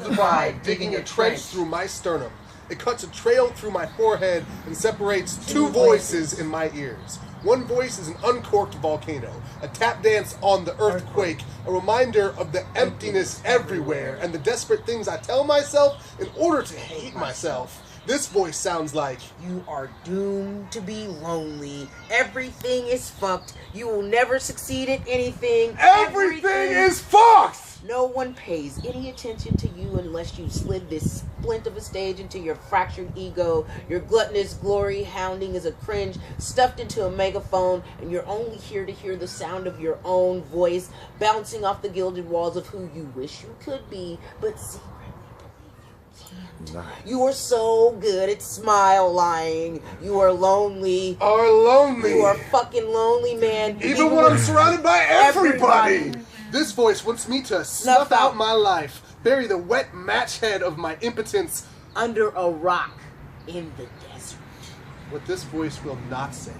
Divide, digging a trench through my sternum. It cuts a trail through my forehead and separates two voices in my ears. One voice is an uncorked volcano, a tap dance on the earthquake, a reminder of the emptiness everywhere and the desperate things I tell myself in order to hate myself. This voice sounds like, you are doomed to be lonely. Everything is fucked. You will never succeed at anything. everything is fucked! No one pays any attention to you unless you slid this splint of a stage into your fractured ego. Your gluttonous glory hounding is a cringe stuffed into a megaphone, and you're only here to hear the sound of your own voice bouncing off the gilded walls of who you wish you could be, but secretly believe you can't. You are so good at smile lying. You are lonely. You are fucking lonely, man. Even when I'm surrounded by everybody. This voice wants me to snuff out my life, bury the wet match head of my impotence under a rock in the desert. What this voice will not say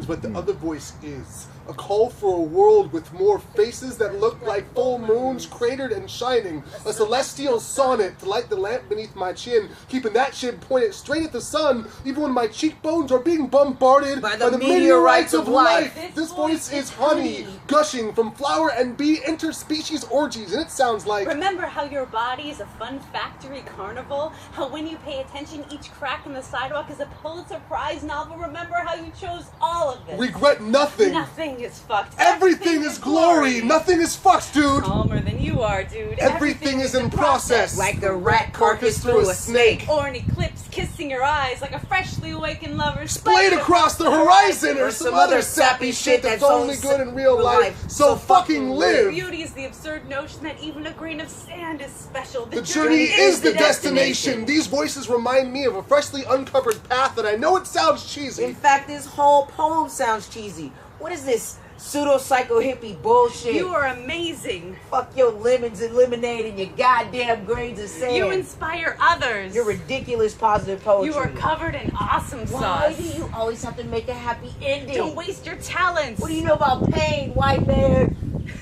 is what the other voice is. A call for a world with more faces that look like full moons, cratered and shining. A celestial sonnet to light the lamp beneath my chin, keeping that chin pointed straight at the sun, even when my cheekbones are being bombarded by the meteorites of life. This voice is honey, gushing from flower and bee interspecies orgies, and it sounds like... Remember how your body is a fun factory carnival? How when you pay attention, each crack in the sidewalk is a Pulitzer Prize novel? Remember how you chose all of this? Regret nothing. Nothing is fucked. Everything is glory. Nothing is fucked, dude. Calmer than you are, dude. Everything is in process. Like a rat carcass through a snake. Or an eclipse kissing your eyes like a freshly awakened lover splayed across the horizon, or some other sappy shit that's only good in real life. So fucking live. Beauty is the absurd notion that even a grain of sand is special. The journey is the destination. These voices remind me of a freshly uncovered path, and I know it sounds cheesy. In fact, this whole poem sounds cheesy. What is this pseudo-psycho hippie bullshit? You are amazing. Fuck your lemons and lemonade and your goddamn grains of sand. You inspire others. Your ridiculous positive poetry. You are covered in awesome sauce. Why do you always have to make a happy ending? Don't waste your talents. What do you know about pain, white man?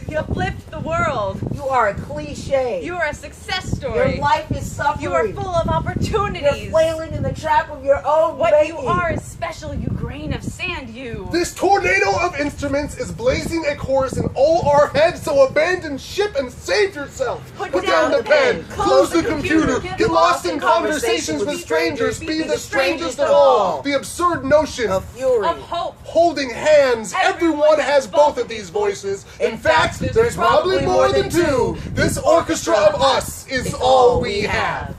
You uplift the world. You are a cliche. You are a success story. Your life is suffering. You are full of opportunities. You're flailing in the trap of your own What making. you are is special, you grain of sand, you. This tornado of instruments is blazing a chorus in all our heads, so abandon ship and save yourself. Put down the pen, close the computer, get lost in conversations with strangers, be the strangest of all. The absurd notion of fury, of hope, holding hands. Everyone has both of these voices. In fact, there's probably more than two. This orchestra of us is all we have.